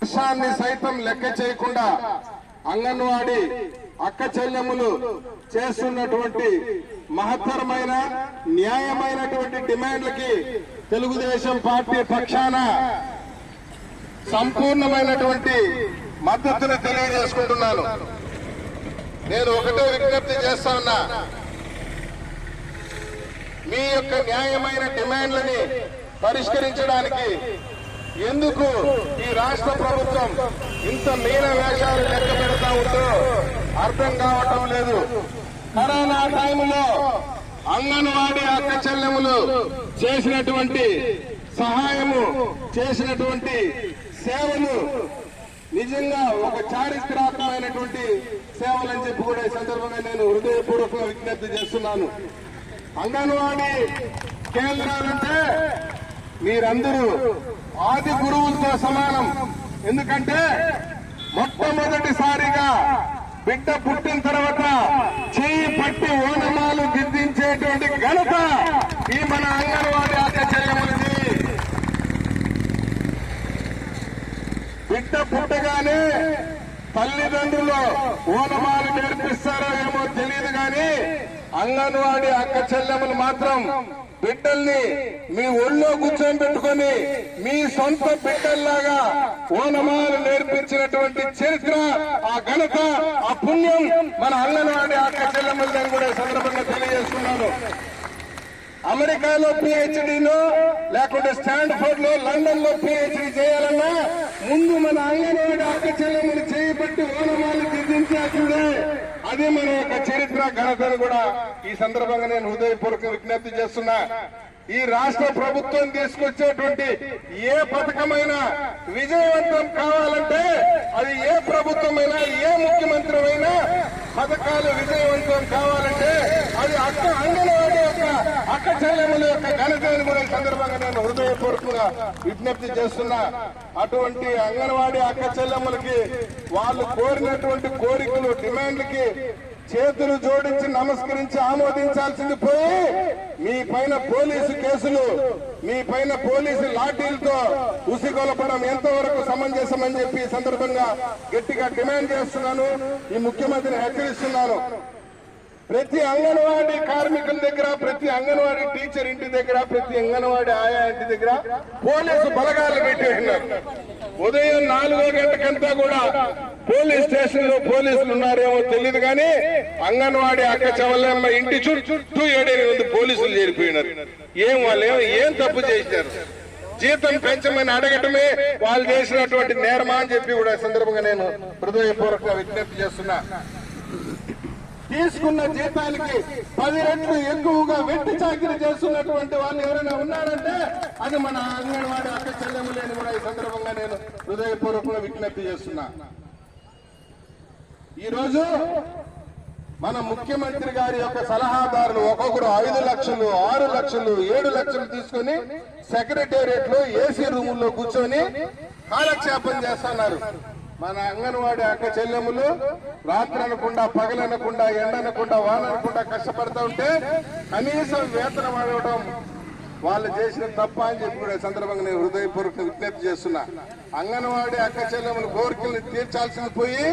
వర్షాన్ని సైతం లెక్క చేయకుండా అంగన్వాడీ అక్క చెల్లెములు చేస్తున్నటువంటి మహత్తరమైన న్యాయమైనటువంటి డిమాండ్లకి తెలుగుదేశం పార్టీ పక్షాన సంపూర్ణమైనటువంటి మద్దతును తెలియజేసుకుంటున్నాను. నేను ఒకటే విజ్ఞప్తి చేస్తా ఉన్నా, మీ యొక్క న్యాయమైన డిమాండ్లని పరిష్కరించడానికి ఎందుకు ఈ రాష్ట్ర ప్రభుత్వం ఇంత మీన వేషాలు లెక్క పెడతా ఉందో అర్థం కావటం లేదు. కరోనా టైంలో అంగన్వాడీ అక్క చెల్లెములు చేసినటువంటి సహాయము, చేసినటువంటి సేవలు నిజంగా ఒక చారిత్రాత్మకమైనటువంటి సేవలని చెప్పి కూడా ఈ సందర్భంగా నేను హృదయపూర్వకంగా విజ్ఞప్తి చేస్తున్నాను. అంగన్వాడీ కేంద్రాలంటే మీరందరూ ఆది గురువులతో సమానం. ఎందుకంటే మొట్టమొదటిసారిగా బిడ్డ పుట్టిన తర్వాత చేయి పట్టి ఓనమాలు దిద్దించేటువంటి ఘనత ఈ మన అంగన్వాడీ అక్క చెల్లెములది. బిడ్డ పుట్టగానే తల్లిదండ్రులు ఓనమాలు నేర్పిస్తారో ఏమో తెలియదు కానీ అంగన్వాడీ అక్క చెల్లెములు మాత్రం బిడ్డల్ని మీ ఒళ్ళో కూర్చొని పెట్టుకుని మీ సొంత బిడ్డల్లాగా ఓనమాలు నేర్పించినటువంటి చరిత్ర, ఆ ఘనత, ఆ పుణ్యం మన అంగన్వాడీ అక్క చెల్లెములని కూడా సందర్భంగా తెలియజేస్తున్నాను. అమెరికాలో పిహెచ్డీలో లేకుంటే స్టాన్ఫోర్డ్ లో, లండన్ లో పిహెచ్డీ చేయాలన్నా ముందు మన అంగన్వాడీ అక్క చెల్లెములు చేయబట్టి ఓనమాలు దిద్దించాల్సిందే. అది మన యొక్క చరిత్ర, ఘనతను కూడా ఈ సందర్భంగా నేను హృదయపూర్వక విజ్ఞప్తి చేస్తున్నా. ఈ రాష్ట్ర ప్రభుత్వం తీసుకొచ్చేటువంటి ఏ పథకమైనా విజయవంతం కావాలంటే అది ఏ ప్రభుత్వమైనా, ఏ ముఖ్యమంత్రి అయినా పథకాలు విజయవంతం కావాలంటే అది అంగన్వాడీ యొక్క అక్క చెల్లెముల యొక్క ఘనతను కూడా ఈ సందర్భంగా నేను హృదయపూర్వకంగా విజ్ఞప్తి చేస్తున్నా. అటువంటి అంగన్వాడీ అక్క చెల్లెములకి వాళ్ళు కోరినటువంటి కోరికలు, డిమాండ్లకి చేతులు జోడించి నమస్కరించి ఆమోదించాల్సింది పోయి మీ పైన పోలీసు కేసులు, మీ పైన పోలీసు లాఠీలతో ఉసిగొలపడం ఎంతవరకు సమంజసమని చెప్పి ఈ సందర్భంగా గట్టిగా డిమాండ్ చేస్తున్నాను. ఈ ముఖ్యమంత్రిని హెచ్చరిస్తున్నాను. ప్రతి అంగన్వాడీ కార్మికుల దగ్గర, ప్రతి అంగన్వాడీ టీచర్ ఇంటి దగ్గర, ప్రతి అంగన్వాడీ ఆయా ఇంటి దగ్గర పోలీసు బలగాలు పెట్టి ఉన్నారు. ఉదయం 4 గంటకంతా కూడా పోలీస్ స్టేషన్ లో పోలీసులు ఉన్నారేమో తెలియదు కానీ అంగన్వాడీ అక్క చెల్లెమ్మ ఇంటి చుట్టూ 7-8 మంది పోలీసులు చేరిపోయినారు. వాళ్ళు ఏం తప్పు చేశారు? జీతం పెంచమని అడగటమే వాళ్ళు చేసినటువంటి నేరమా అని చెప్పి కూడా సందర్భంగా నేను హృదయపూర్వకంగా విజ్ఞప్తి చేస్తున్నా. తీసుకున్న జీతానికి 10 రెట్లు ఎక్కువగా వెట్టి చాకిరీ చేస్తున్నటువంటి వాళ్ళు ఎవరైనా ఉన్నారంటే అది మన అంగన్వాడీ అక్క చెల్లెములని కూడా ఈ సందర్భంగా నేను హృదయపూర్వకంగా విజ్ఞప్తి చేస్తున్నా. ఈరోజు మన ముఖ్యమంత్రి గారి యొక్క సలహాదారులు ఒక్కొక్కరు 5 లక్షలు, 6 లక్షలు, 7 లక్షలు తీసుకుని సెక్రటేరియట్ లో ఏసీ రూముల్లో కూర్చొని కాలక్షేపం చేస్తున్నారు. మన అంగన్వాడీ అక్క చెల్లెములు రాత్రి అనకుండా, పగలనకుండా, ఎండనకుండా, వాననకుండా కష్టపడతా ఉంటే కనీసం వేతనం అడగడం వాళ్ళు చేసిన తప్ప అని చెప్పి కూడా సందర్భంగా నేను హృదయపూర్వక విజ్ఞప్తి చేస్తున్నా. అంగన్వాడీ అక్క చెల్లెముల కోరికలను తీర్చాల్సింది పోయి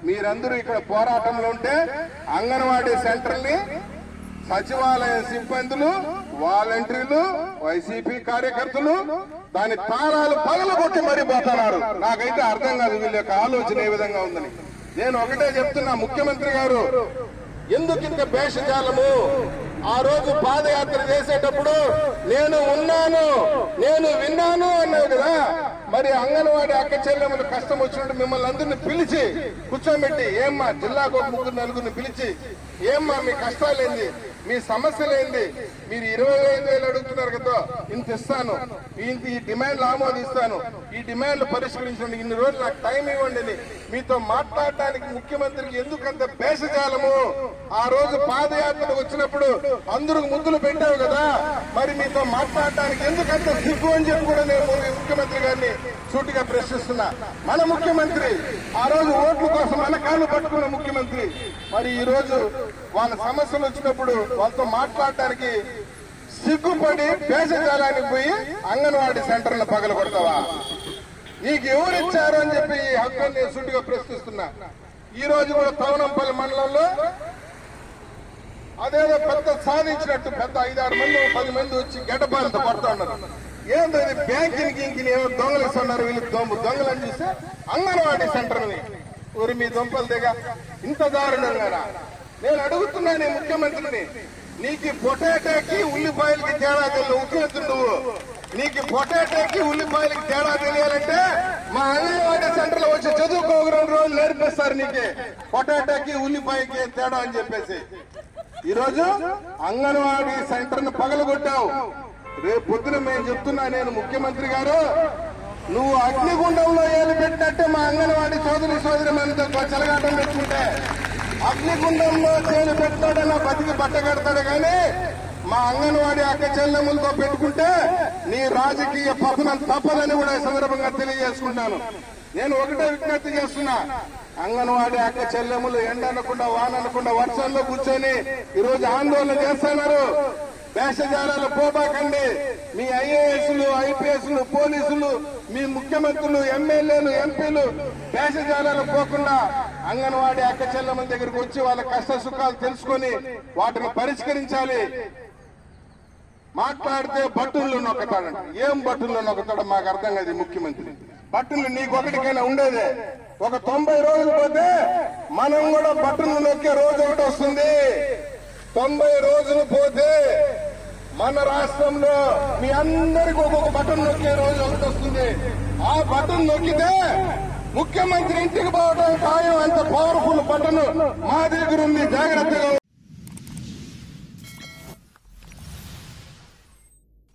మీరందరూ ఇక్కడ పోరాటంలో ఉంటే అంగన్వాడీ సెంటర్ని సచివాలయ సిబ్బందులు, వాలంటీర్లు, వైసీపీ కార్యకర్తలు దాని తాళాలు పగలగొట్టి మరీ పోతున్నారు. నాకైతే అర్థం కాదు వీళ్ళ యొక్క ఆలోచన ఏ విధంగా ఉందని. నేను ఒకటే చెప్తున్నా, ముఖ్యమంత్రి గారు ఎందుకు ఇంత భేషజాలము? ఆ రోజు పాదయాత్ర చేసేటప్పుడు నేను ఉన్నాను, నేను విన్నాను అన్నావు కదా. మరి అంగన్వాడీ అక్క చెల్లెములు కష్టం వచ్చినట్టు మిమ్మల్ని అందరినీ పిలిచి కూర్చోబెట్టి, ఏమ్మా జిల్లాకు 3-4 పిలిచి, ఏమ్మా మీ కష్టాలేంది, మీ సమస్యలేంది, మీరు 25,000 అడుగుతున్నారు కదా, ఇంత ఇస్తాను, ఈ డిమాండ్లు ఆమోదిస్తాను, ఈ డిమాండ్లు పరిష్కరించండి, ఇన్ని రోజులు నాకు టైం ఇవ్వండి మీతో మాట్లాడటానికి ముఖ్యమంత్రికి ఎందుకంత భేషజాలము? ఆ రోజు పాదయాత్ర వచ్చినప్పుడు అందరూ ముద్దులు పెట్టావు కదా, మరి మీతో మాట్లాడటానికి ఎందుకంత సిగ్గు అని చెప్పి కూడా నేను ముఖ్యమంత్రి గారిని సూటిగా ప్రశ్నిస్తున్నా. మన ముఖ్యమంత్రి ఆ రోజు ఓట్ల కోసం మన కాళ్ళు పట్టుకున్న ముఖ్యమంత్రి, మరి ఈ రోజు వాళ్ళ సమస్యలు వచ్చినప్పుడు వాళ్ళతో మాట్లాడటానికి సిగ్గుపడి భేషజాలానికి పోయి అంగన్వాడీ సెంటర్లను పగలగొడతావా? నీకు ఎవరు ఇచ్చారు అని చెప్పి ఈ హక్కుని నేను సూటిగా ప్రశ్నిస్తున్నా. ఈ రోజు కూడా తవనంపల్లి మండలంలో అదేదో పెద్ద సాధించినట్టు పెద్ద 5-6 మంది 10 మంది వచ్చి గడ్డపాలతో కొడతా ఉన్నారు. ఏందో ఇది బ్యాంకింగ్ ఇంకిని ఏమో దొంగలు ఇస్తున్నారు, వీళ్ళు దొంగలు అని చూస్తే అంగన్వాడీ సెంటర్ని ఊరి మీ దొంపలు దిగా ఇంత దారుణంగా. నేను అడుగుతున్నాను ఈ ముఖ్యమంత్రిని, నీకు పొటాటోకి ఉల్లిపాయలకి తేడా తెలియదు ముఖ్యమంత్రి నువ్వు. నీకు పొటాటోకి ఉల్లిపాయలకి తేడా తెలియాలంటే మా అంగన్వాడీ సెంటర్ లో వచ్చి చదువుకో 2 రోజులు నేర్పిస్తారు నీకు పొటాటోకి ఉల్లిపాయకి తేడా అని చెప్పేసి. ఈ రోజు అంగన్వాడీ సెంటర్ ను పగలగొట్టావు. రేపు పొద్దున మేము చెప్తున్నా, నేను ముఖ్యమంత్రి గారు నువ్వు అగ్నిగుండంలో ఏలు పెట్టినట్టే మా అంగన్వాడీ సోదరి మనతో చెలగాటం పెట్టుకుంటే అగ్నిగుండంలో చేలు పెట్టాడన్నా బతికి బట్టగడతాడు కానీ మా అంగన్వాడీ అక్క చెల్లెములతో పెట్టుకుంటే నీ రాజకీయ పతనం తప్పదని కూడా ఈ సందర్భంగా తెలియజేసుకుంటాను. నేను ఒకటే విజ్ఞప్తి చేస్తున్నా, అంగన్వాడీ అక్క చెల్లెములు ఎండనకుండా వాననకుండా వర్షంలో కూర్చొని ఈరోజు ఆందోళన చేస్తున్నారు. వేషజాలాలు పోబాకండి. మీ ఐఏఎస్లు, ఐపీఎస్లు, పోలీసులు, మీ ముఖ్యమంత్రులు, ఎమ్మెల్యేలు, ఎంపీలు వేషజాలాలు పోకుండా అంగన్వాడీ అక్క చెల్లెముల దగ్గరికి వచ్చి వాళ్ళ కష్ట సుఖాలు తెలుసుకొని వాటిని పరిష్కరించాలి. మాట్లాడితే బట్టుల్లో నొక్కతాడంట. ఏం బట్టుల్లో నొక్కతాడో మాకు అర్థం కాదు ముఖ్యమంత్రి. బట్టులు నీకొకటికైనా ఉండేదే. ఒక 90 రోజులు పోతే మనం కూడా బట్టలు నొక్కే రోజు ఒకటి వస్తుంది. 90 రోజులు పోతే మన రాష్ట్రంలో మీ అందరికి ఒక్కొక్క బటన్ నొక్కే రోజు ఒకటి వస్తుంది. ఆ బటన్ నొక్కితే ముఖ్యమంత్రి ఇంటికి పోవడం ఖాయం. అంత పవర్ఫుల్ బటన్ మా దగ్గర ఉంది, జాగ్రత్తగా